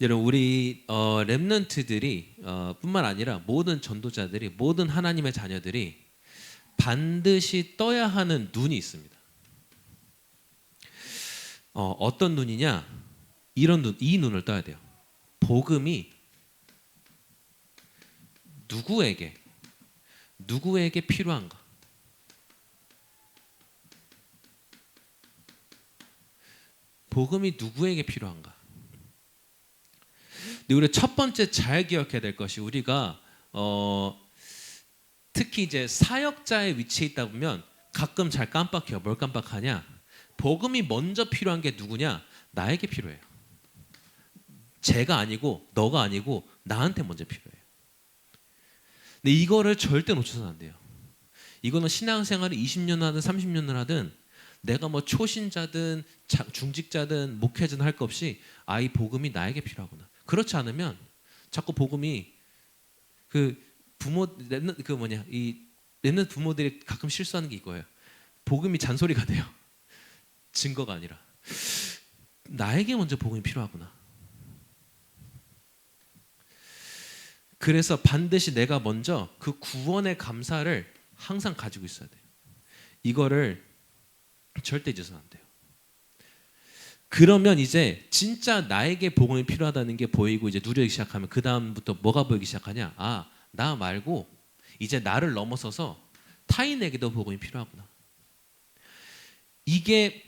여러분 우리 렘넌트들이 뿐만 아니라 모든 전도자들이 모든 하나님의 자녀들이 반드시 떠야 하는 눈이 있습니다. 어떤 눈이냐? 이런 눈, 이 눈을 떠야 돼요. 복음이 누구에게 필요한가? 복음이 누구에게 필요한가? 근데 우리 첫 번째 잘 기억해야 될 것이 우리가 특히 이제 사역자의 위치에 있다 보면 가끔 잘 깜빡해요. 뭘 깜빡하냐? 복음이 먼저 필요한 게 누구냐? 나에게 필요해요. 쟤가 아니고 너가 아니고 나한테 먼저 필요해요. 근데 이거를 절대 놓쳐서는 안 돼요. 이거는 신앙생활을 20년을 하든 30년을 하든 내가 뭐 초신자든 중직자든 목회자든 할 것 없이 이 복음이 나에게 필요하구나. 그렇지 않으면 자꾸 복음이 렘넌트 부모들이 가끔 실수하는 게 이거예요. 복음이 잔소리가 돼요. 증거가 아니라 나에게 먼저 복음이 필요하구나. 그래서 반드시 내가 먼저 그 구원의 감사를 항상 가지고 있어야 돼요. 이거를 절대 잊어서는 안 돼요. 그러면 이제 진짜 나에게 복음이 필요하다는 게 보이고 이제 누리기 시작하면 그 다음부터 뭐가 보이기 시작하냐? 나 말고 이제 나를 넘어서서 타인에게도 복음이 필요하구나. 이게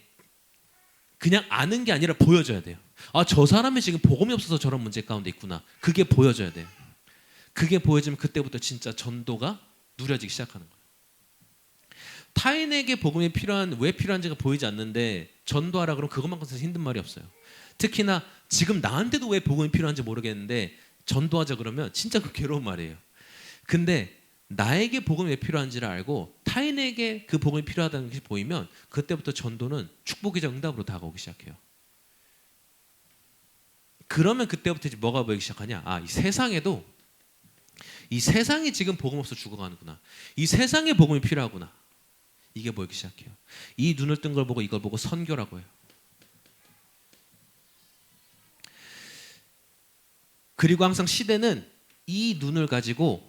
그냥 아는 게 아니라 보여줘야 돼요. 저 사람이 지금 복음이 없어서 저런 문제 가운데 있구나. 그게 보여줘야 돼요. 그게 보여지면 그때부터 진짜 전도가 누려지기 시작하는 거예요. 타인에게 복음이 왜 필요한지가 보이지 않는데 전도하라 그러면 그것만큼 사실 힘든 말이 없어요. 특히나 지금 나한테도 왜 복음이 필요한지 모르겠는데 전도하자 그러면 진짜 그 괴로운 말이에요. 근데 나에게 복음이 왜 필요한지를 알고 타인에게 그 복음이 필요하다는 것이 보이면 그때부터 전도는 축복이자 응답으로 다가오기 시작해요. 그러면 그때부터 이제 뭐가 보이기 시작하냐? 이 세상이 지금 복음 없어 죽어가는구나. 이 세상에 복음이 필요하구나. 이게 보이기 시작해요. 이 눈을 뜬 걸 보고 이걸 보고 선교라고 해요. 그리고 항상 시대는 이 눈을 가지고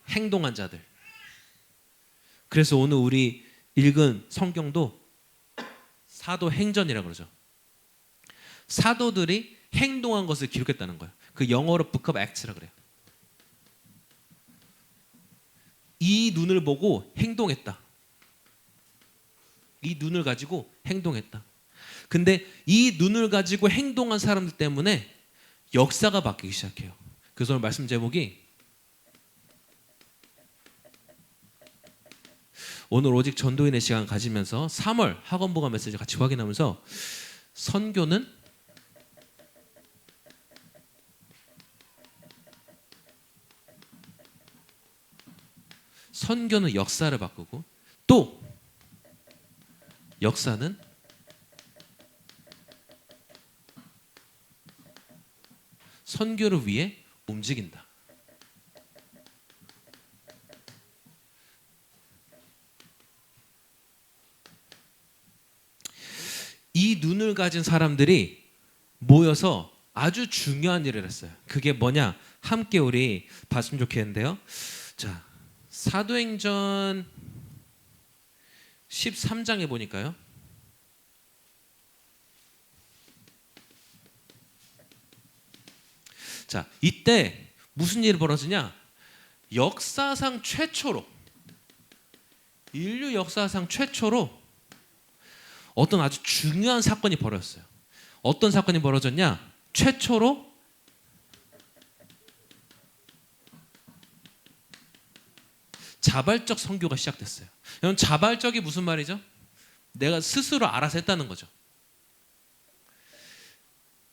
행동한 자들. 그래서 오늘 우리 읽은 성경도 사도행전이라고 그러죠. 사도들이 행동한 것을 기록했다는 거예요. 그 영어로 Book of Acts라고 그래요. 이 눈을 보고 행동했다. 이 눈을 가지고 행동했다. 근데 이 눈을 가지고 행동한 사람들 때문에 역사가 바뀌기 시작해요. 그래서 오늘 말씀 제목이 오늘 오직 전도인의 시간 가지면서 3월 학원보가 메시지 같이 확인하면서 선교는 역사를 바꾸고 또 역사는 선교를 위해 움직인다. 이 눈을 가진 사람들이 모여서 아주 중요한 일을 했어요. 그게 뭐냐? 함께 우리 봤으면 좋겠는데요. 자, 사도행전 13장에 보니까요. 자, 이때 무슨 일이 벌어지냐? 역사상 최초로 인류 역사상 최초로 어떤 아주 중요한 사건이 벌어졌어요. 어떤 사건이 벌어졌냐? 최초로 자발적 선교가 시작됐어요. 여러분 자발적이 무슨 말이죠? 내가 스스로 알아서 했다는 거죠.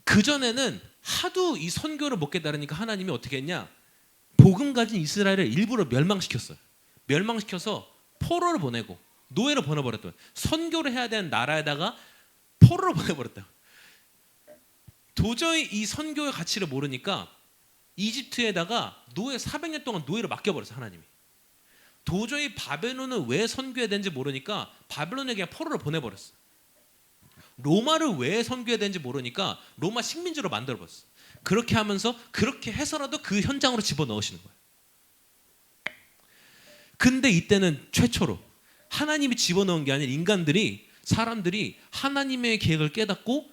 그전에는 하도 이 선교를 못 깨달으니까 하나님이 어떻게 했냐? 복음 가진 이스라엘을 일부러 멸망시켰어요. 멸망시켜서 포로를 보내고 노예로 보내버렸다. 선교를 해야 되는 나라에다가 포로를 보내버렸다. 도저히 이 선교의 가치를 모르니까 이집트에다가 400년 동안 노예로 맡겨버렸어요. 하나님이. 도저히 바벨론을 왜 선교해야 되는지 모르니까 바벨론에 그냥 포로를 보내버렸어요. 로마를 왜 선교해야 되는지 모르니까 로마 식민지로 만들어버렸어요. 그렇게 하면서 그렇게 해서라도 그 현장으로 집어넣으시는 거예요. 근데 이때는 최초로 하나님이 집어넣은 게 아니라 사람들이 하나님의 계획을 깨닫고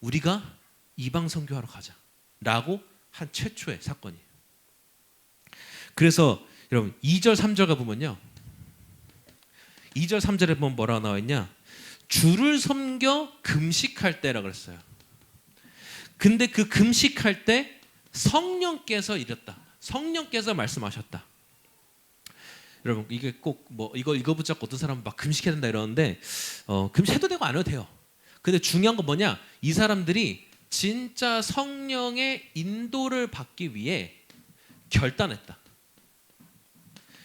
우리가 이방 선교하러 가자라고 한 최초의 사건이에요. 그래서 여러분 2절 3절 가보면요, 2절 3절에 보면 뭐라고 나와 있냐, 주를 섬겨 금식할 때라 그랬어요. 근데 그 금식할 때 성령께서 이랬다, 성령께서 말씀하셨다. 여러분 이게 꼭 뭐 이거 붙잡고 어떤 사람은 막 금식해야 된다 이러는데 금식해도 되고 안 해도 돼요. 근데 중요한 건 뭐냐, 이 사람들이 진짜 성령의 인도를 받기 위해 결단했다.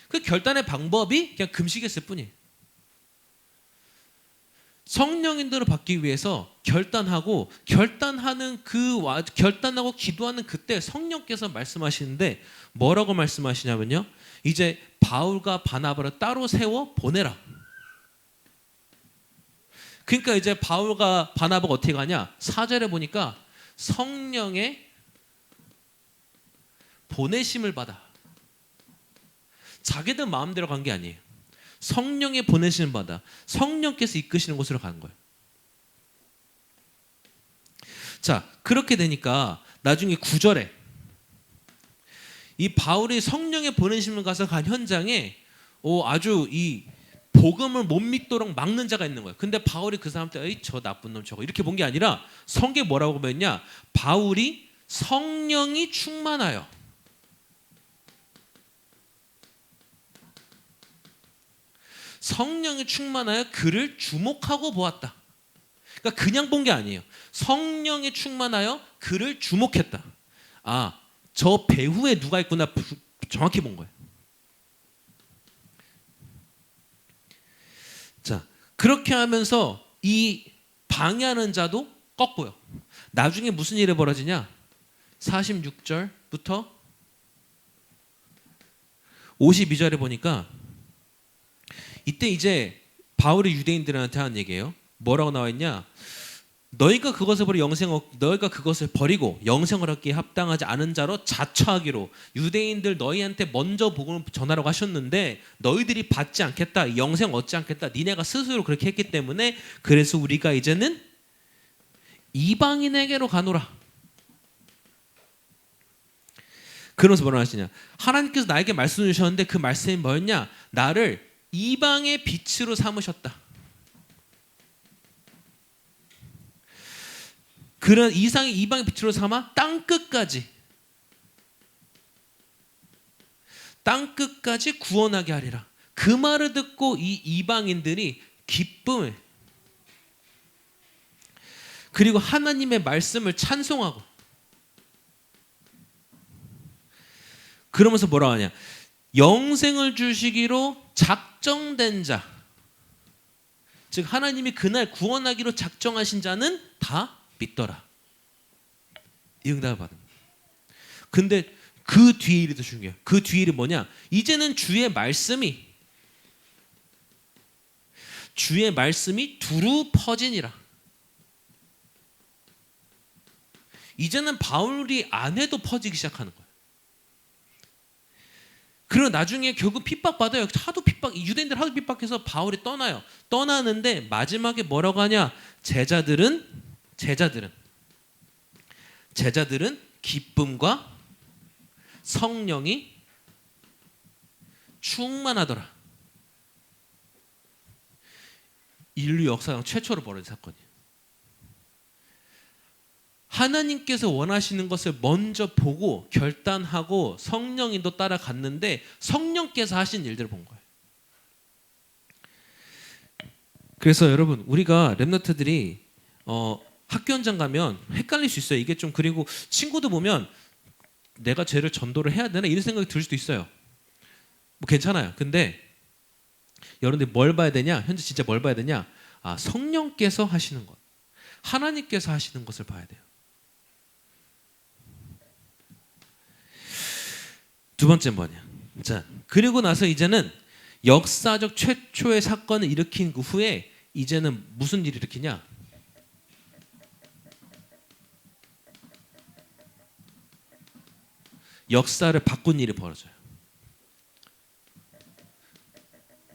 그 결단의 방법이 그냥 금식이었을 뿐이에요. 성령 인도를 받기 위해서 결단하고 기도하는 그때 성령께서 말씀하시는데 뭐라고 말씀하시냐면요, 이제 바울과 바나바를 따로 세워 보내라. 그러니까 이제 바울과 바나바가 어떻게 가냐, 4절에 보니까 성령의 보내심을 받아. 자기들 마음대로 간 게 아니에요. 성령의 보내심을 받아 성령께서 이끄시는 곳으로 가는 거예요. 자, 그렇게 되니까 나중에 9절에 이 바울이 성령의 보내심을 가서 간 현장에 아주 이 복음을 못 믿도록 막는 자가 있는 거예요. 근데 바울이 그 사람한테 에이 저 나쁜 놈 저거 이렇게 본 게 아니라 성경에 뭐라고 보면냐, 바울이 성령이 충만하여 그를 주목하고 보았다. 그러니까 그냥 본 게 아니에요. 성령에 충만하여 그를 주목했다. 아, 저 배후에 누가 있구나 정확히 본 거예요. 자, 그렇게 하면서 이 방해하는 자도 꺾고요. 나중에 무슨 일이 벌어지냐, 46절부터 52절에 보니까 이때 이제 바울이 유대인들한테 하는 얘기예요. 뭐라고 나와 있냐, 너희가 그것을 버리고 영생을 얻기에 합당하지 않은 자로 자처하기로 유대인들 너희한테 먼저 복음을 전하라고 하셨는데 너희들이 받지 않겠다, 영생 얻지 않겠다, 니네가 스스로 그렇게 했기 때문에 그래서 우리가 이제는 이방인에게로 가노라. 그러면서 뭐라 하시냐, 하나님께서 나에게 말씀을 주셨는데 그 말씀이 뭐였냐, 나를 이방의 빛으로 삼으셨다. 그런 이상의 이방의 빛으로 삼아 땅끝까지 구원하게 하리라. 그 말을 듣고 이 이방인들이 기쁨을, 그리고 하나님의 말씀을 찬송하고, 그러면서 뭐라고 하냐, 영생을 주시기로 작정된 자, 즉 하나님이 그날 구원하기로 작정하신 자는 다 믿더라. 이 응답을 받은 거예요. 근데 그 뒤에 일이 더 중요해요. 그 뒤에 일이 뭐냐, 이제는 주의 말씀이 두루 퍼지니라. 이제는 바울이 안 해도 퍼지기 시작하는 거예요. 그리고 나중에 결국 핍박받아요. 유대인들 하도 핍박해서 바울이 떠나요. 떠나는데 마지막에 뭐라고 하냐, 제자들은 기쁨과 성령이 충만하더라. 인류 역사상 최초로 벌어진 사건이에요. 하나님께서 원하시는 것을 먼저 보고 결단하고 성령인도 따라갔는데 성령께서 하신 일들을 본 거예요. 그래서 여러분, 우리가 렘넌트들이 학교 현장 가면 헷갈릴 수 있어요. 이게 좀, 그리고 친구도 보면 내가 쟤를 전도를 해야 되나 이런 생각이 들 수도 있어요. 뭐 괜찮아요. 근데 여러분들이 뭘 봐야 되냐, 현재 진짜 뭘 봐야 되냐, 성령께서 하시는 것, 하나님께서 하시는 것을 봐야 돼요. 두 번째 뭐냐, 자, 그리고 나서 이제는 역사적 최초의 사건을 일으킨 그 후에 이제는 무슨 일을 일으키냐, 역사를 바꾼 일이 벌어져요.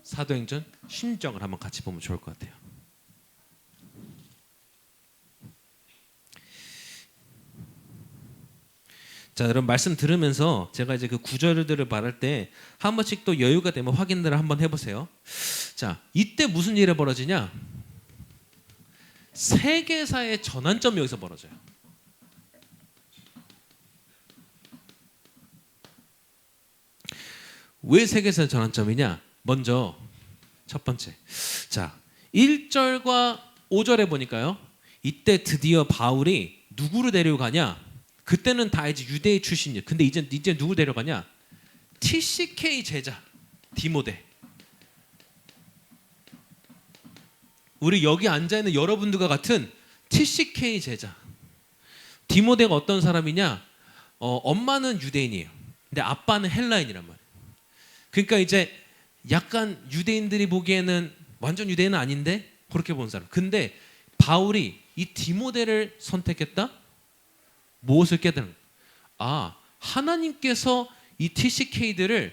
사도행전 16장을 한번 같이 보면 좋을 것 같아요. 자, 여러분 말씀 들으면서 제가 이제 그 구절들을 말할 때 한 번씩 또 여유가 되면 확인들을 한번 해보세요. 자, 이때 무슨 일이 벌어지냐? 세계사의 전환점이 여기서 벌어져요. 왜 세계사의 전환점이냐? 먼저 첫 번째, 자 1절과 5절에 보니까요, 이때 드디어 바울이 누구를 데려가냐? 그때는 다 이제 유대인 출신이에요. 근데 이제 누구 데려가냐? TCK 제자 디모데. 우리 여기 앉아 있는 여러분들과 같은 TCK 제자. 디모데가 어떤 사람이냐? 엄마는 유대인이에요. 근데 아빠는 헬라인이란 말이에요. 그러니까 이제 약간 유대인들이 보기에는 완전 유대인은 아닌데 그렇게 본 사람. 근데 바울이 이 디모데를 선택했다? 무엇을 깨달은? 하나님께서 이 TCK들을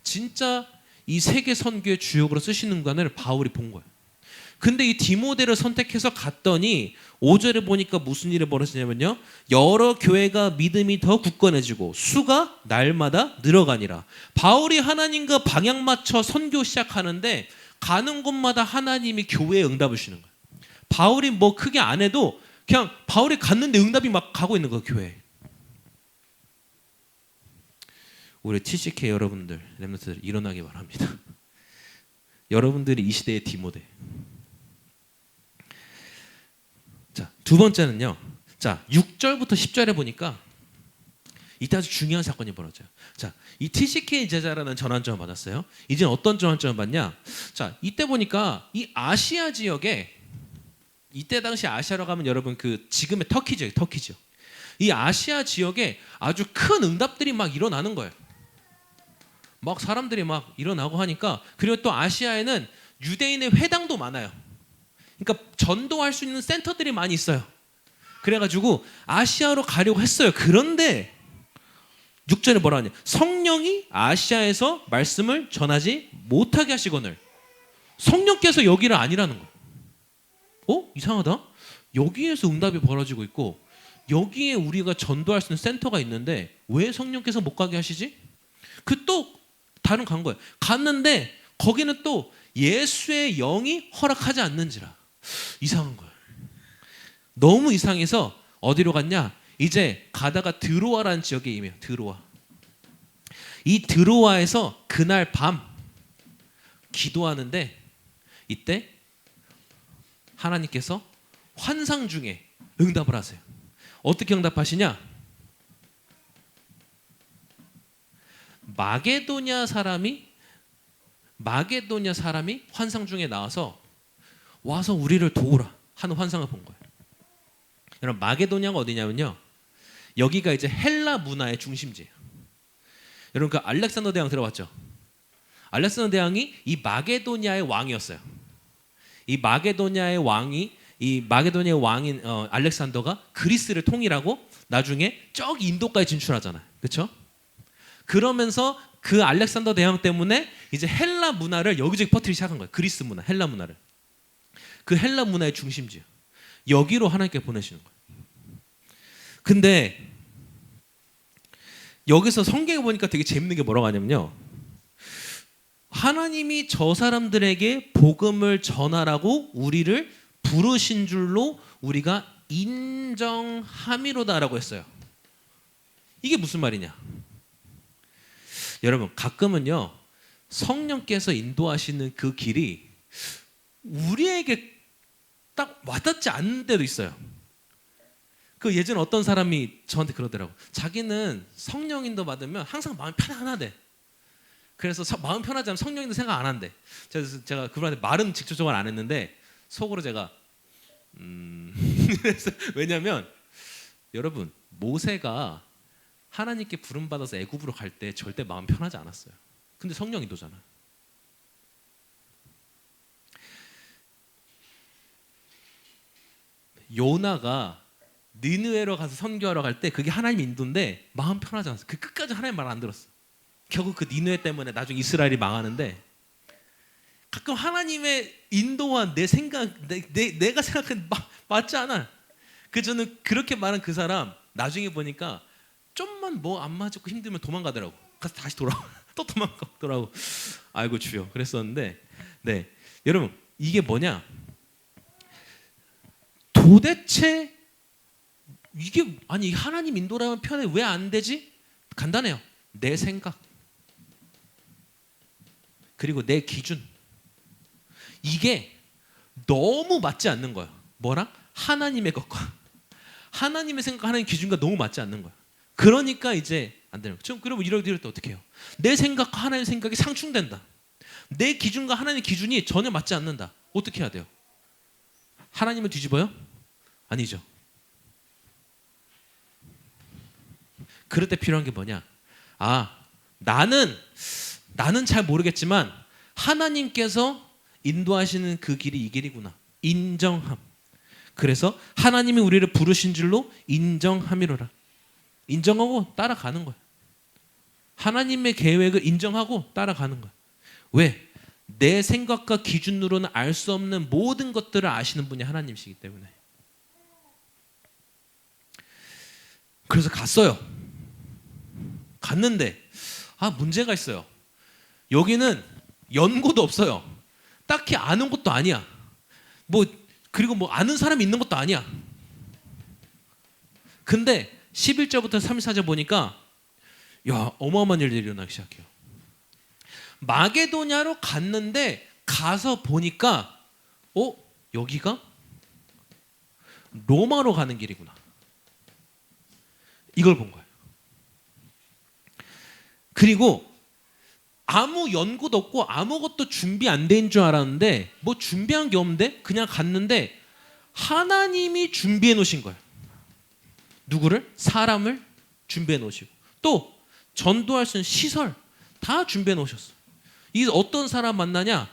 진짜 이 세계 선교의 주역으로 쓰시는 것을 바울이 본 거예요. 근데 이 디모데를 선택해서 갔더니 5절에 보니까 무슨 일이 벌어지냐면요, 여러 교회가 믿음이 더 굳건해지고 수가 날마다 늘어가니라. 바울이 하나님과 방향 맞춰 선교 시작하는데 가는 곳마다 하나님이 교회에 응답을 주시는 거예요. 바울이 뭐 크게 안 해도 그냥 바울이 갔는데 응답이 막 가고 있는 거예요, 교회에. 우리 TCK 여러분들, 렘넌트들 일어나기 바랍니다. 여러분들이 이 시대의 디모데. 자, 두 번째는요. 자, 6절부터 10절에 보니까 이때 아주 중요한 사건이 벌어져요. 자, 이 TCK 제자라는 전환점을 받았어요. 이제 어떤 전환점을 받냐? 자, 이때 보니까 이 아시아 지역에, 이때 당시 아시아라고 하면 여러분 그 지금의 터키죠. 이 아시아 지역에 아주 큰 응답들이 막 일어나는 거예요. 막 사람들이 막 일어나고 하니까, 그리고 또 아시아에는 유대인의 회당도 많아요. 그러니까 전도할 수 있는 센터들이 많이 있어요. 그래가지고 아시아로 가려고 했어요. 그런데 6절에 뭐라 하냐? 성령이 아시아에서 말씀을 전하지 못하게 하시거늘. 성령께서 여기를 아니라는 거예요. 이상하다. 여기에서 응답이 벌어지고 있고 여기에 우리가 전도할 수 있는 센터가 있는데 왜 성령께서 못 가게 하시지? 그 또 다른 간 거예요. 갔는데 거기는 또 예수의 영이 허락하지 않는지라. 이상한 거예요. 너무 이상해서 어디로 갔냐? 이제 가다가 드로아라는 지역에 임해요. 드로아. 이 드로아에서 그날 밤 기도하는데 이때 하나님께서 환상 중에 응답을 하세요. 어떻게 응답하시냐? 마게도냐 사람이 환상 중에 나와서 와서 우리를 도우라 하는 환상을 본 거예요. 여러분, 마게도냐가 어디냐면요, 여기가 이제 헬라 문화의 중심지예요. 여러분, 그 알렉산더 대왕 들어봤죠? 알렉산더 대왕이 이 마게도냐의 왕이었어요. 이 마게도냐의 왕인 알렉산더가 그리스를 통일하고 나중에 저기 인도까지 진출하잖아요. 그렇죠? 그러면서 그 알렉산더 대왕 때문에 이제 헬라 문화를 여기저기 퍼뜨리기 시작한 거예요. 그리스 문화, 헬라 문화를. 그 헬라 문화의 중심지예요. 여기로 하나님께 보내시는 거예요. 근데 여기서 성경에 보니까 되게 재밌는 게 뭐라고 하냐면요, 하나님이 저 사람들에게 복음을 전하라고 우리를 부르신 줄로 우리가 인정함이로다라고 했어요. 이게 무슨 말이냐? 여러분, 가끔은요 성령께서 인도하시는 그 길이 우리에게 딱 와닿지 않는 때도 있어요. 그 예전에 어떤 사람이 저한테 그러더라고. 자기는 성령 인도 받으면 항상 마음이 편안하대. 그래서 마음 편하지 않으면 성령 인도 생각 안 한대. 그래서 제가 그분한테 말은 직접적으로 안 했는데 속으로 제가 왜냐면 여러분, 모세가 하나님께 부름받아서 애굽으로 갈 때 절대 마음 편하지 않았어요. 근데 성령 인도잖아요. 요나가 니느웨로 가서 선교하러 갈 때 그게 하나님 인도인데 마음 편하지 않았어. 그 끝까지 하나님 말 안 들었어. 결국 그 니느웨 때문에 나중에 이스라엘이 망하는데 가끔 하나님의 인도와 내 생각, 내가 생각한 맞지 않아. 그 저는 그렇게 말한 그 사람 나중에 보니까 좀만 뭐 안 맞고 힘들면 도망가더라고. 가서 다시 돌아와. 또 도망가더라고. 아이고 주여. 그랬었는데, 네 여러분 이게 뭐냐? 도대체 이게 아니 하나님 인도라는 표현이 왜 안 되지? 간단해요. 내 생각 그리고 내 기준 이게 너무 맞지 않는 거예요. 뭐랑? 하나님의 것과 하나님의 생각하는 기준과 너무 맞지 않는 거예요. 그러니까 이제 안 되는 거예요. 그러면 이럴 때 어떻게 해요? 내 생각과 하나님의 생각이 상충된다. 내 기준과 하나님의 기준이 전혀 맞지 않는다. 어떻게 해야 돼요? 하나님을 뒤집어요? 아니죠. 그럴 때 필요한 게 뭐냐? 나는 잘 모르겠지만 하나님께서 인도하시는 그 길이 이 길이구나. 인정함. 그래서 하나님이 우리를 부르신 줄로 인정함이로라. 인정하고 따라가는 거야. 하나님의 계획을 인정하고 따라가는 거야. 왜? 내 생각과 기준으로는 알 수 없는 모든 것들을 아시는 분이 하나님이시기 때문에. 그래서 갔어요. 갔는데 문제가 있어요. 여기는 연고도 없어요. 딱히 아는 것도 아니야. 그리고 아는 사람이 있는 것도 아니야. 근데 11절부터 34절 보니까 어마어마한 일들이 일어나기 시작해요. 마게도냐로 갔는데 가서 보니까 여기가 로마로 가는 길이구나. 이걸 본 거예요. 그리고 아무 연고도 없고 아무것도 준비 안 된 줄 알았는데 준비한 게 없는데 그냥 갔는데 하나님이 준비해 놓으신 거예요. 누구를? 사람을 준비해 놓으시고 또 전도할 수 있는 시설 다 준비해 놓으셨어요. 이 어떤 사람 만나냐?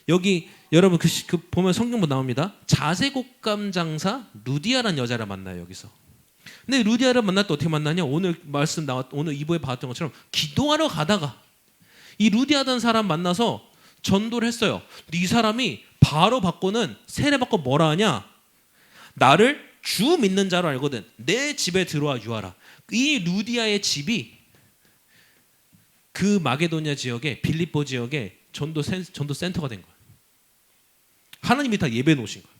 여기 여러분 그 보면 성경문 나옵니다. 자세곡감 장사 루디아라는 여자를 만나요. 여기서. 근데 루디아를 만날 때 어떻게 만나냐? 오늘 말씀 오늘 2부에 봤던 것처럼 기도하러 가다가 이 루디아라는 사람 만나서 전도를 했어요. 근데 이 사람이 바로 받고는 세례받고 뭐라 하냐? 나를 주 믿는 자로 알거든. 내 집에 들어와 유하라. 이 루디아의 집이 그 마게도냐 지역에 빌립보 지역에 전도 센터가 된 거예요. 하나님이 다 예배해 놓으신 거예요.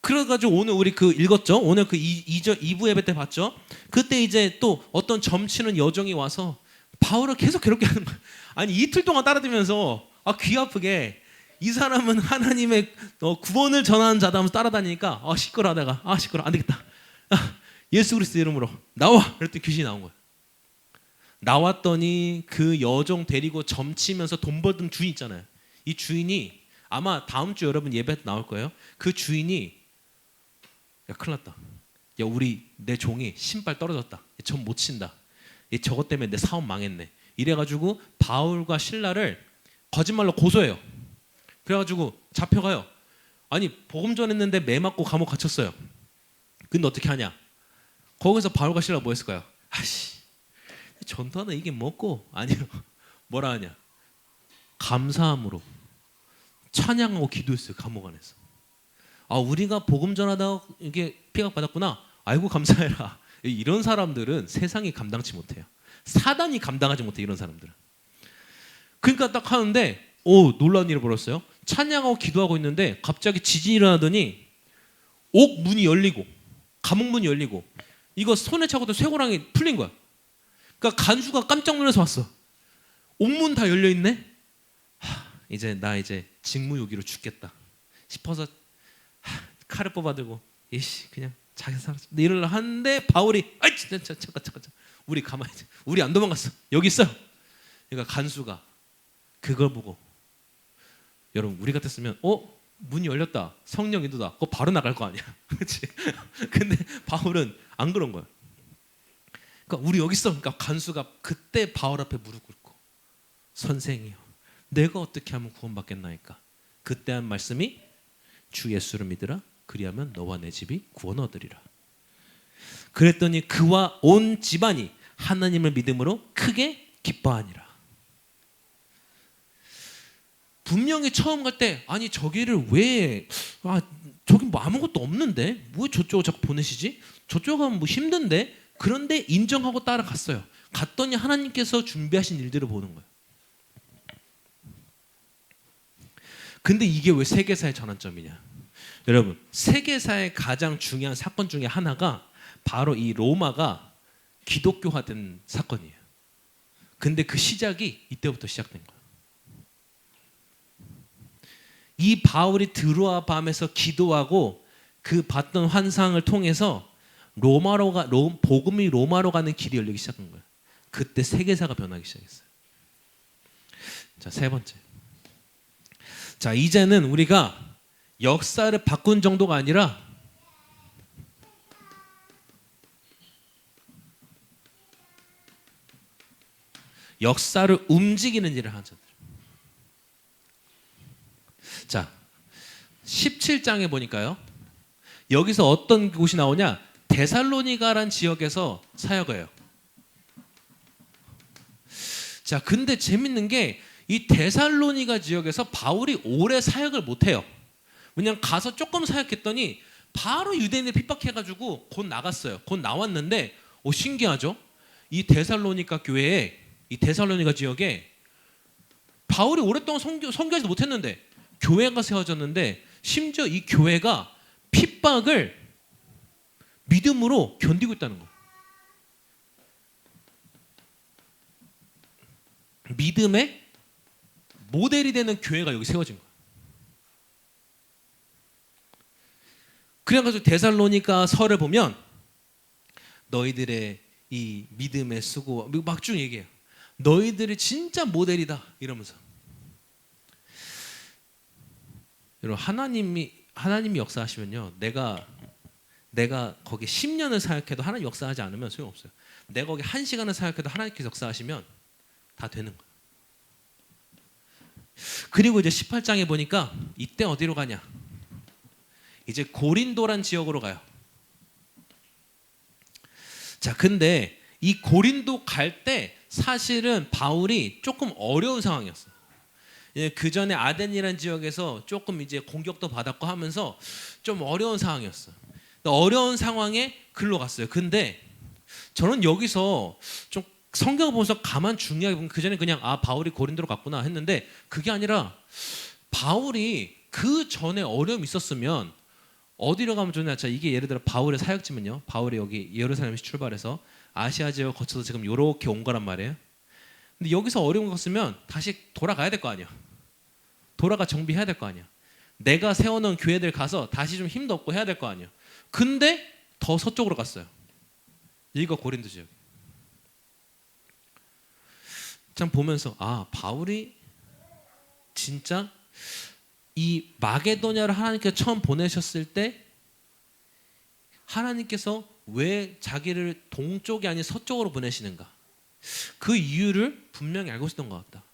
그래가지고 오늘 우리 읽었죠? 오늘 2부 예배 때 봤죠? 그때 이제 또 어떤 점치는 여종이 와서 바울을 계속 괴롭게 하는 거예요. 아니 이틀 동안 따라다니면서 귀 아프게 이 사람은 하나님의 구원을 전하는 자다 하면서 따라다니니까 시끄러워하다가 시끄러워 안 되겠다. 예수 그리스도 이름으로 나와! 그랬더니 귀신이 나온 거예요. 나왔더니 그 여종 데리고 점치면서 돈 벌던 주인 있잖아요. 이 주인이 아마 다음 주 여러분 예배 때 나올 거예요. 그 주인이 큰일 났다. 내 종이 신발 떨어졌다. 전 못 친다. 저것 때문에 내 사업 망했네. 이래가지고 바울과 실라를 거짓말로 고소해요. 그래가지고 잡혀가요. 아니 복음 전했는데 매 맞고 감옥 갇혔어요. 근데 어떻게 하냐? 거기서 바울과 실라가 뭐 했을까요? 전도하는 이게 뭐고? 아니요. 뭐라 하냐? 감사함으로 찬양하고 기도했어요. 감옥 안에서. 우리가 복음 전하다가 이게 피각 받았구나. 아이고 감사해라. 이런 사람들은 세상이 감당치 못해요. 사단이 감당하지 못해. 이런 사람들은. 그러니까 딱 하는데 놀라운 일이 벌었어요. 찬양하고 기도하고 있는데 갑자기 지진이 일어나더니 옥 문이 열리고 감옥 문이 열리고 이거 손에 차고도 쇠고랑이 풀린 거야. 그러니까 간수가 깜짝 놀라서 왔어. 옥문 다 열려 있네. 이제 직무유기로 죽겠다 싶어서 칼을 뽑아들고 그냥 자기 살았어. 일을 하는데 바울이 잠깐 우리 가만히 있자. 우리 안 도망갔어. 여기 있어요. 그러니까 간수가 그걸 보고 여러분 우리 같았으면 문이 열렸다. 성령 인도다. 그거 바로 나갈 거 아니야. 그렇지? 근데 바울은 안 그런 거야. 그러니까 우리 여기 있어. 그러니까 간수가 그때 바울 앞에 무릎 꿇고 선생이요. 내가 어떻게 하면 구원받겠나이까? 그때 한 말씀이 주 예수를 믿으라. 그리하면 너와 내 집이 구원 얻으리라. 그랬더니 그와 온 집안이 하나님을 믿음으로 크게 기뻐하니라. 분명히 처음 갈 때 아니 저기를 왜 저기 뭐 아무것도 없는데 왜 저쪽을 자꾸 보내시지? 저쪽 가면 뭐 힘든데? 그런데 인정하고 따라갔어요. 갔더니 하나님께서 준비하신 일들을 보는 거예요. 근데 이게 왜 세계사의 전환점이냐? 여러분, 세계사의 가장 중요한 사건 중에 하나가 바로 이 로마가 기독교화된 사건이에요. 근데 그 시작이 이때부터 시작된 거예요. 이 바울이 드로아 밤에서 기도하고 그 봤던 환상을 통해서 복음이 로마로 가는 길이 열리기 시작한 거예요. 그때 세계사가 변하기 시작했어요. 자, 세 번째. 자, 이제는 우리가 역사를 바꾼 정도가 아니라 역사를 움직이는 일을 하는 자들. 자, 17장에 보니까요. 여기서 어떤 곳이 나오냐? 데살로니가란 지역에서 사역을 해요. 자, 근데 재밌는 게 이 데살로니가 지역에서 바울이 오래 사역을 못해요. 왜냐면 가서 조금 사역했더니 바로 유대인들 핍박해가지고 곧 나갔어요. 곧 나왔는데 신기하죠? 이 데살로니가 교회에, 이 데살로니가 지역에 바울이 오랫동안 선교하지 못했는데 교회가 세워졌는데 심지어 이 교회가 핍박을 믿음으로 견디고 있다는 거예요. 믿음의 모델이 되는 교회가 여기 세워진 거예요. 그래가지고 데살로니가 서를 보면 너희들의 이 믿음의 수고 막 쭉 얘기해요. 너희들이 진짜 모델이다 이러면서. 여러분, 하나님이 역사하시면요, 내가 거기 10년을 사역해도 하나님 역사하지 않으면 소용없어요. 내가 거기 1시간을 사역해도 하나님께서 역사하시면 다 되는 거예요. 그리고 이제 18장에 보니까 이때 어디로 가냐? 이제 고린도란 지역으로 가요. 자, 근데 이 고린도 갈 때 사실은 바울이 조금 어려운 상황이었어요. 그 전에 아덴이라는 지역에서 조금 이제 공격도 받았고 하면서 좀 어려운 상황이었어요. 어려운 상황에 글로 갔어요. 근데 저는 여기서 좀 성경을 보면서 가만 중요하게 보면 그 전에 그냥 바울이 고린도로 갔구나 했는데 그게 아니라 바울이 그 전에 어려움이 있었으면 어디로 가면 좋냐? 자, 이게 예를 들어 바울의 사역지면요. 바울이 여기 예루살렘에서 출발해서 아시아 지역을 거쳐서 지금 이렇게 온 거란 말이에요. 근데 여기서 어려운 거 있으면 다시 돌아가야 될 거 아니야. 돌아가 정비해야 될 거 아니야. 내가 세워놓은 교회들 가서 다시 좀 힘도 얻고 해야 될 거 아니야. 근데 더 서쪽으로 갔어요. 여기가 고린도 지역. 참 보면서 바울이 진짜 이 마게도냐를 하나님께서 처음 보내셨을 때 하나님께서 왜 자기를 동쪽이 아닌 서쪽으로 보내시는가? 그 이유를 분명히 알고 있었던 것 같다.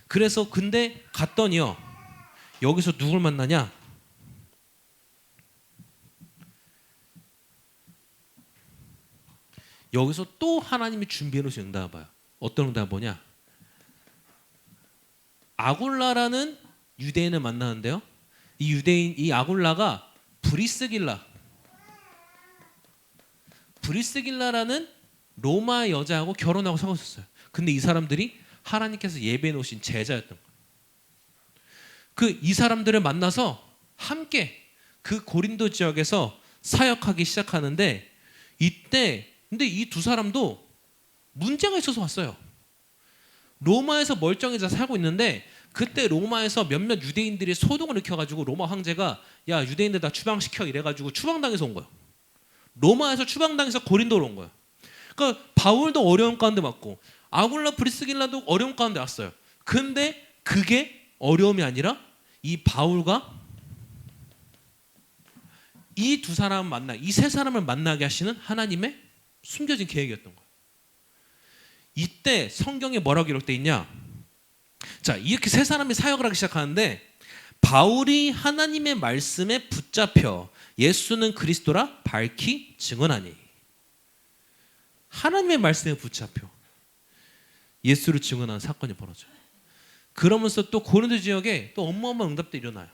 그래서 근데 갔더니요, 여기서 누굴 만나냐? 여기서 또 하나님이 준비해 놓으신 응답을 봐요. 어떤 응답을 보냐? 아굴라라는 유대인을 만나는데요. 이 아굴라가 브리스길라라는 로마 여자하고 결혼하고 살고 있었어요. 근데 이 사람들이 하나님께서 예배해 놓으신 제자였던 거예요. 이 사람들을 만나서 함께 그 고린도 지역에서 사역하기 시작하는데 이때 근데 이 두 사람도 문제가 있어서 왔어요. 로마에서 멀쩡해서 살고 있는데 그때 로마에서 몇몇 유대인들이 소동을 일으켜가지고 로마 황제가 야 유대인들 다 추방시켜 이래가지고 추방당해서 온 거예요. 로마에서 추방당해서 고린도로 온 거예요. 그러니까 바울도 어려운 가운데 왔고 아굴라 브리스길라도 어려운 가운데 왔어요. 근데 그게 어려움이 아니라 이 바울과 이 두 사람을 이 세 사람을 만나게 하시는 하나님의 숨겨진 계획이었던 거예요. 이때 성경에 뭐라고 기록되어 있냐? 자, 이렇게 세 사람이 사역을 하기 시작하는데 바울이 하나님의 말씀에 붙잡혀 예수는 그리스도라 밝히 증언하니. 하나님의 말씀에 붙잡혀 예수를 증언하는 사건이 벌어져요. 그러면서 또 고린도 지역에 또 어마어마한 응답도 일어나요.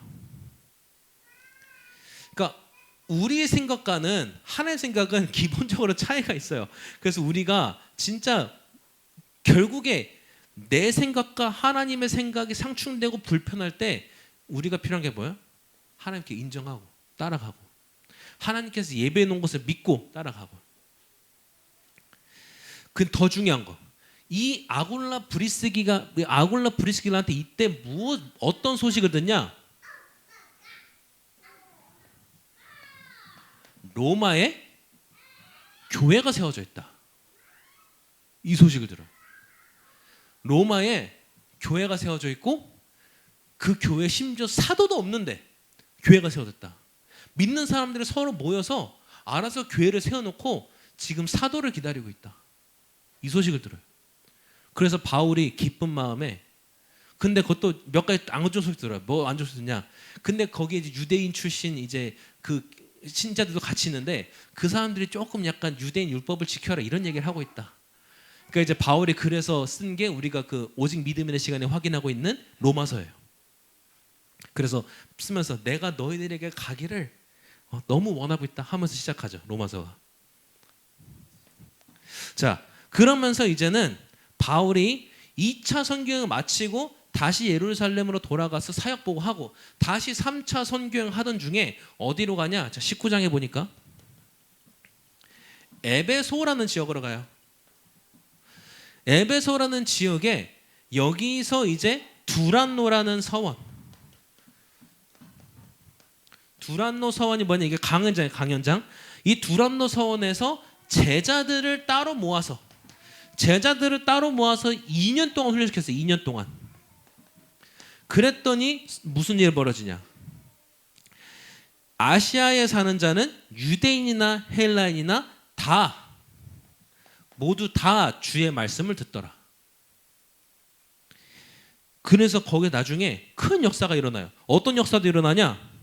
그러니까 우리의 생각과는 하나님의 생각은 기본적으로 차이가 있어요. 그래서 우리가 진짜 결국에 내 생각과 하나님의 생각이 상충되고 불편할 때 우리가 필요한 게 뭐예요? 하나님께 인정하고 따라가고, 하나님께서 예배해 놓은 것을 믿고 따라가고. 그 더 중요한 거, 이 아굴라 브리스길라한테 이때 어떤 소식을 듣냐? 로마에 교회가 세워져 있다. 이 소식을 들어요. 로마에 교회가 세워져 있고 그 교회에 심지어 사도도 없는데 교회가 세워졌다. 믿는 사람들이 서로 모여서 알아서 교회를 세워놓고 지금 사도를 기다리고 있다. 이 소식을 들어요. 그래서 바울이 기쁜 마음에, 근데 그것도 몇 가지 안 좋은 소식 들어요. 뭐 안 좋은 소식 듣냐? 근데 거기에 이제 유대인 출신 이제 그 신자들도 같이 있는데 그 사람들이 조금 약간 유대인 율법을 지켜라 이런 얘기를 하고 있다. 그러니까 이제 바울이 그래서 쓴 게 우리가 그 오직 믿음의 시간에 확인하고 있는 로마서예요. 그래서 쓰면서 내가 너희들에게 가기를 너무 원하고 있다 하면서 시작하죠, 로마서가. 자, 그러면서 이제는 바울이 2차 선교행을 마치고 다시 예루살렘으로 돌아가서 사역 보고하고 다시 3차 선교행 하던 중에 어디로 가냐? 자, 19장에 보니까 에베소라는 지역으로 가요. 에베소라는 지역에 여기서 이제 두란노라는 서원, 두란노 서원이 뭐냐? 이게 강연장이에요, 강연장. 이 두란노 서원에서 제자들을 따로 모아서 2년 동안 훈련시켰어요. 2년 동안. 그랬더니 무슨 일이 벌어지냐? 아시아에 사는 자는 유대인이나 헬라인이나 모두 다 주의 말씀을 듣더라. 그래서 거기에 나중에 큰 역사가 일어나요. 어떤 역사도 일어나냐?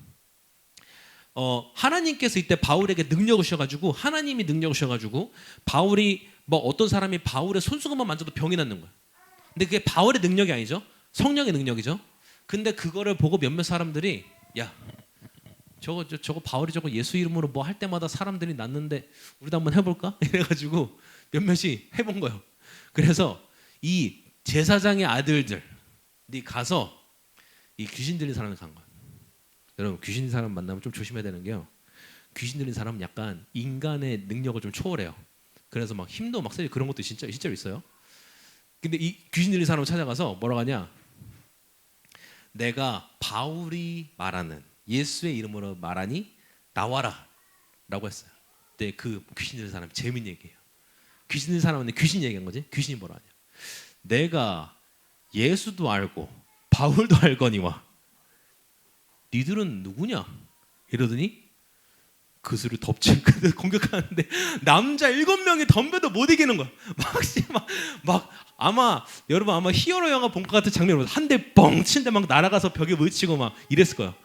하나님께서 이때 바울에게 능력을 주셔가지고, 하나님이 능력을 주셔가지고 바울이 어떤 사람이 바울의 손수건만 만져도 병이 낫는 거야. 근데 그게 바울의 능력이 아니죠. 성령의 능력이죠. 근데 그거를 보고 몇몇 사람들이, 야, 저거 바울이 저거 예수 이름으로 뭐 할 때마다 사람들이 낫는데 우리도 한번 해볼까? 이래가지고 몇몇이 해본 거예요. 그래서 이 제사장의 아들들이 가서 이 귀신 들린 사람을 간 거야. 여러분, 귀신 들린 사람 만나면 좀 조심해야 되는 게요, 귀신 들린 사람은 약간 인간의 능력을 좀 초월해요. 그래서 막 힘도 막 세고 그런 것도 실제로 있어요. 근데 이 귀신 들린 사람을 찾아가서 뭐라고 하냐? 내가 바울이 말하는 예수의 이름으로 말하니 나와라 라고 했어요. 근데 그 귀신 들린 사람이 재밌는 얘기예요. 귀신 들린 사람은 귀신 얘기한 거지. 귀신이 뭐라 하냐? 내가 예수도 알고 바울도 알거니와 니들은 누구냐? 이러더니 그 수를 덮친 그들 공격하는데 남자 7명이 덤벼도 못 이기는 거야. 막 아마 여러분 아마 히어로 영화 본 것 같은 장면으로 한 대 뻥 치는데 막 날아가서 벽에 부딪히고 막 이랬을 거야.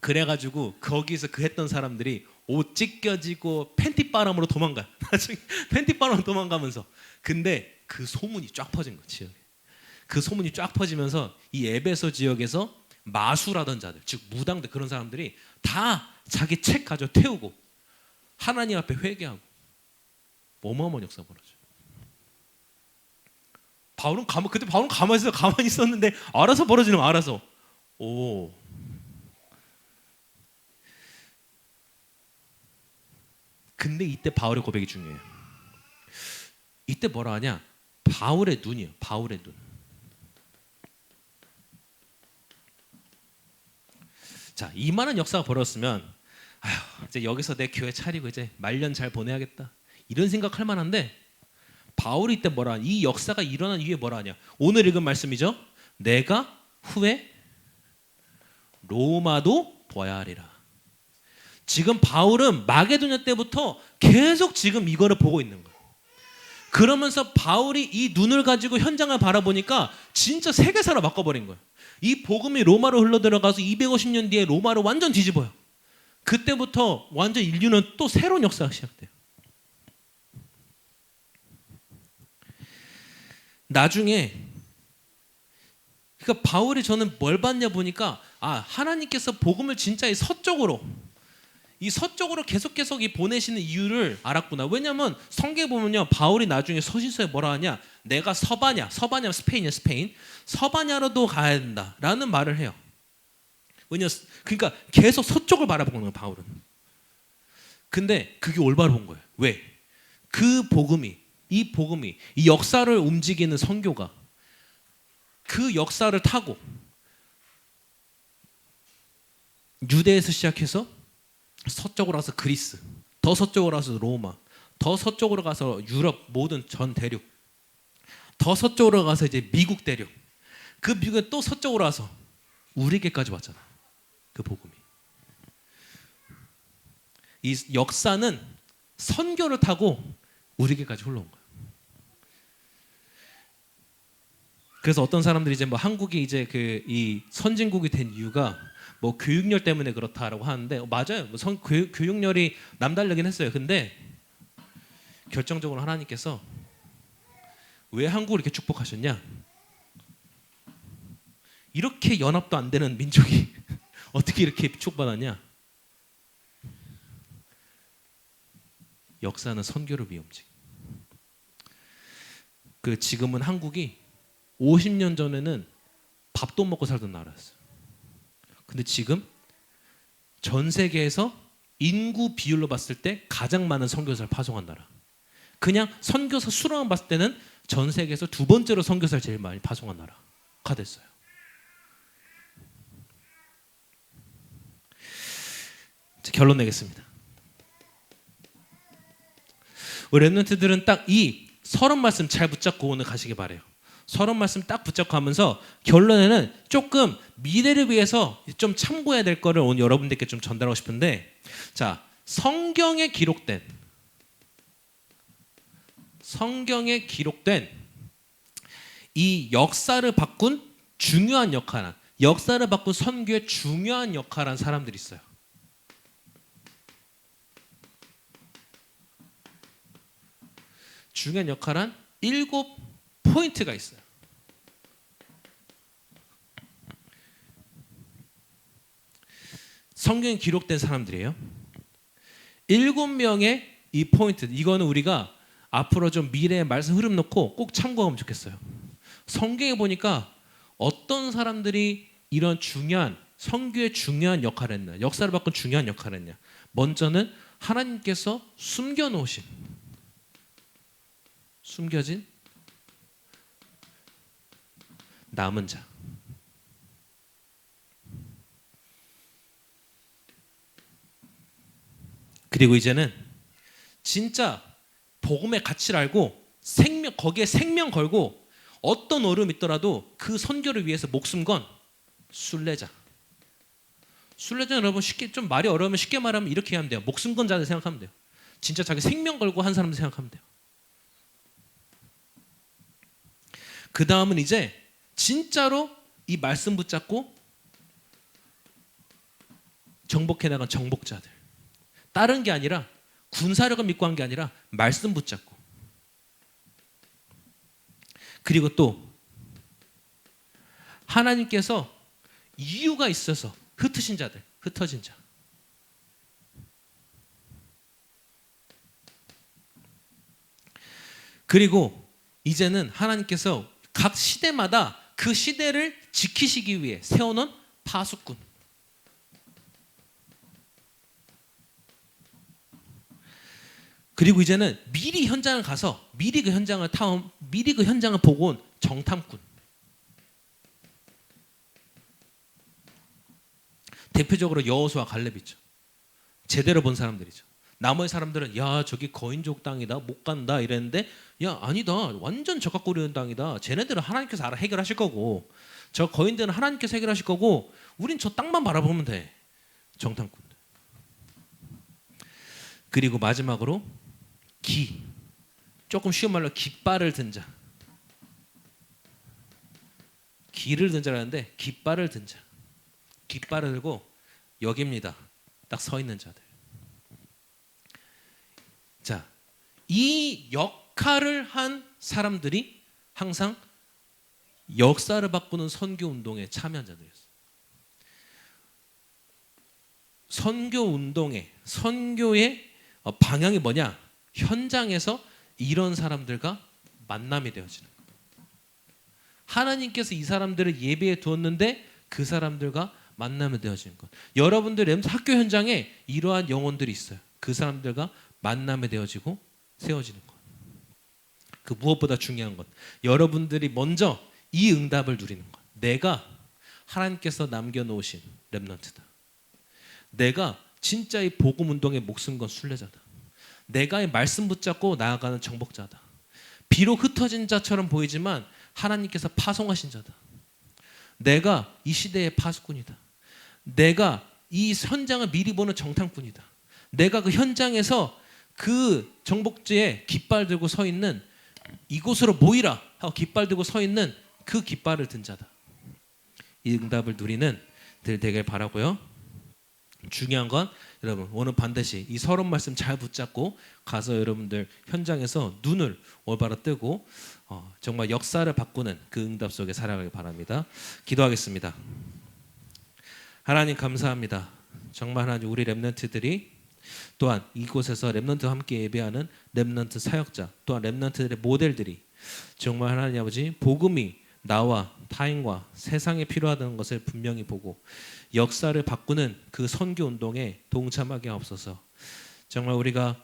그래가지고 거기서 그 했던 사람들이 옷 찢겨지고 팬티바람으로 도망가. 나중에 팬티바람으로 도망가면서. 근데 그 소문이 쫙 퍼진 거야, 지역에. 그 소문이 쫙 퍼지면서 이 에베소 지역에서 마술하던 자들, 즉 무당들, 그런 사람들이 다 자기 책 가져 태우고 하나님 앞에 회개하고 어마어마한 역사가 벌어져요. 그때 바울은 가만히 있었는데 알아서 벌어지는 거, 알아서. 오. 근데 이때 바울의 고백이 중요해요. 이때 뭐라 하냐? 바울의 눈이에요. 바울의 눈. 자, 이만한 역사가 벌어졌으면 이제 여기서 내 교회 차리고 이제 말년 잘 보내야겠다 이런 생각할 만한데, 바울이 이때 뭐라 하냐? 이 역사가 일어난 이유에 뭐라 하냐? 오늘 읽은 말씀이죠. 내가 후에 로마도 보아야 하리라. 지금 바울은 마게도냐 때부터 계속 지금 이거를 보고 있는 거예요. 그러면서 바울이 이 눈을 가지고 현장을 바라보니까 진짜 세계사로 바꿔버린 거예요. 이 복음이 로마로 흘러들어가서 250년 뒤에 로마를 완전 뒤집어요. 그때부터 완전 인류는 또 새로운 역사가 시작돼요. 나중에 그러니까 바울이 저는 뭘 봤냐 보니까 하나님께서 복음을 진짜 이 서쪽으로 계속 이 보내시는 이유를 알았구나. 왜냐하면 성경에 보면요, 바울이 나중에 서신서에 뭐라 하냐, 내가 서바냐 스페인이야, 스페인 서바냐로도 가야 된다라는 말을 해요. 그러니까 계속 서쪽을 바라보는 거예요, 바울은. 근데 그게 올바로 본 거예요. 왜? 이 복음이 이 역사를 움직이는 선교가 그 역사를 타고 유대에서 시작해서 서쪽으로 가서 그리스, 더 서쪽으로 가서 로마, 더 서쪽으로 가서 유럽 모든 전 대륙, 더 서쪽으로 가서 이제 미국 대륙, 그 미국에 또 서쪽으로 와서 우리에게까지 왔잖아. 그 복음이. 이 역사는 선교를 타고 우리에게까지 흘러온 거야. 그래서 어떤 사람들이 이제 뭐 한국이 이제 이 선진국이 된 이유가 뭐 교육열 때문에 그렇다라고 하는데 맞아요. 뭐 교육열이 남다르긴 했어요. 근데 결정적으로 하나님께서 왜 한국을 이렇게 축복하셨냐? 이렇게 연합도 안 되는 민족이 어떻게 이렇게 축복받았냐? 역사는 선교를 위해 움직여. 지금은 한국이 50년 전에는 밥도 먹고 살던 나라였어요. 근데 지금 전 세계에서 인구 비율로 봤을 때 가장 많은 선교사를 파송한 나라. 그냥 선교사 수로만 봤을 때는 전 세계에서 두 번째로 선교사를 제일 많이 파송한 나라가 됐어요. 결론 내겠습니다. 우리 랩런트들은 딱 이 서론 말씀 잘 붙잡고 오늘 가시기 바래요. 서론 말씀 딱 붙잡고 하면서 결론에는 조금 미래를 위해서 좀 참고해야 될 거를 오늘 여러분들께 좀 전달하고 싶은데, 자, 성경에 기록된 이 역사를 바꾼 중요한 역할한, 역사를 바꾼 선교의 중요한 역할한 사람들이 있어요. 중요한 역할한 7포인트가 있어요. 성경에 기록된 사람들이에요. 7명의 이 포인트, 이거는 우리가 앞으로 좀 미래의 말씀 흐름 놓고 꼭 참고하면 좋겠어요. 성경에 보니까 어떤 사람들이 이런 중요한 선교의 중요한 역할을 했냐, 역사를 바꾼 중요한 역할을 했냐. 먼저는 하나님께서 숨겨진 남은 자. 그리고 이제는 진짜 복음의 가치를 알고 거기에 생명 걸고 어떤 어려움이 있더라도 그 선교를 위해서 목숨 건 순례자. 순례자는 여러분 좀 말이 어려우면 쉽게 말하면 이렇게 하면 돼요. 목숨 건 자들 생각하면 돼요. 진짜 자기 생명 걸고 한 사람들 생각하면 돼요. 그 다음은 이제 진짜로 이 말씀 붙잡고 정복해 나간 정복자들. 다른 게 아니라 군사력을 믿고 한 게 아니라 말씀 붙잡고, 그리고 또 하나님께서 이유가 있어서 흩어진 자. 그리고 이제는 하나님께서 각 시대마다 그 시대를 지키시기 위해 세워놓은 파수꾼. 그리고 이제는 미리 현장을 가서 미리 그 현장을 보고 온 정탐꾼. 대표적으로 여호수아 갈렙이죠. 제대로 본 사람들이죠. 나머지 사람들은 야 저기 거인족 땅이다 못 간다 이랬는데, 야 아니다 완전 적합고리는 땅이다. 쟤네들은 하나님께서 알아 해결하실 거고, 저 거인들은 하나님께서 해결하실 거고, 우린 저 땅만 바라보면 돼. 정탐꾼들. 그리고 마지막으로 조금 쉬운 말로 깃발을 든 자. 길을 든 자라는데 깃발을 든 자. 깃발을 들고 여기입니다. 딱 서 있는 자들. 자, 이 역할을 한 사람들이 항상 역사를 바꾸는 선교 운동에 참여한 자들이었어요. 선교 운동의 선교의 방향이 뭐냐? 현장에서 이런 사람들과 만남이 되어지는 거예요. 하나님께서 이 사람들을 예배에 두었는데 그 사람들과 만남이 되어지는 것. 여러분들 학교 현장에 이러한 영혼들이 있어요. 그 사람들과 만남이 되어지고 세워지는 것. 그 무엇보다 중요한 것. 여러분들이 먼저 이 응답을 누리는 것. 내가 하나님께서 남겨놓으신 렘넌트다. 내가 진짜 이 복음 운동에 목숨 건 순례자다. 내가 이 말씀 붙잡고 나아가는 정복자다. 비록 흩어진 자처럼 보이지만 하나님께서 파송하신 자다. 내가 이 시대의 파수꾼이다. 내가 이 현장을 미리 보는 정탐꾼이다. 내가 그 현장에서 그 정복지에 깃발 들고 서 있는 이곳으로 모이라 하고 깃발 들고 서 있는 그 깃발을 든 자다. 이 응답을 누리는 들 되길 바라고요. 중요한 건 여러분 오늘 반드시 이 서론 말씀 잘 붙잡고 가서 여러분들 현장에서 눈을 올바로 뜨고 정말 역사를 바꾸는 그 응답 속에 살아가길 바랍니다. 기도하겠습니다. 하나님 감사합니다. 정말 하나님 우리 렘넌트들이 또한 이곳에서 렘넌트와 함께 예배하는 렘넌트 사역자 또한 렘넌트들의 모델들이 정말 하나님 아버지 복음이 나와 타인과 세상에 필요하다는 것을 분명히 보고 역사를 바꾸는 그 선교 운동에 동참하게 하옵소서. 정말 우리가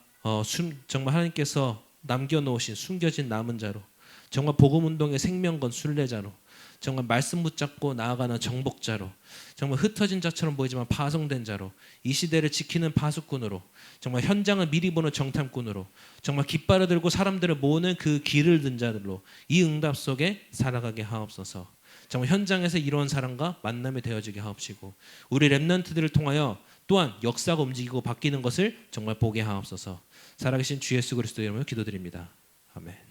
정말 하나님께서 남겨놓으신 숨겨진 남은 자로 정말 복음 운동의 생명건 순례자로 정말 말씀 붙잡고 나아가는 정복자로 정말 흩어진 자처럼 보이지만 파송된 자로 이 시대를 지키는 파수꾼으로 정말 현장을 미리 보는 정탐꾼으로 정말 깃발을 들고 사람들을 모으는 그 길을 든 자들로 이 응답 속에 살아가게 하옵소서. 정말 현장에서 이런 사람과 만남이 되어지게 하옵시고 우리 렘넌트들을 통하여 또한 역사가 움직이고 바뀌는 것을 정말 보게 하옵소서. 살아계신 주 예수 그리스도의 이름으로 기도드립니다. 아멘.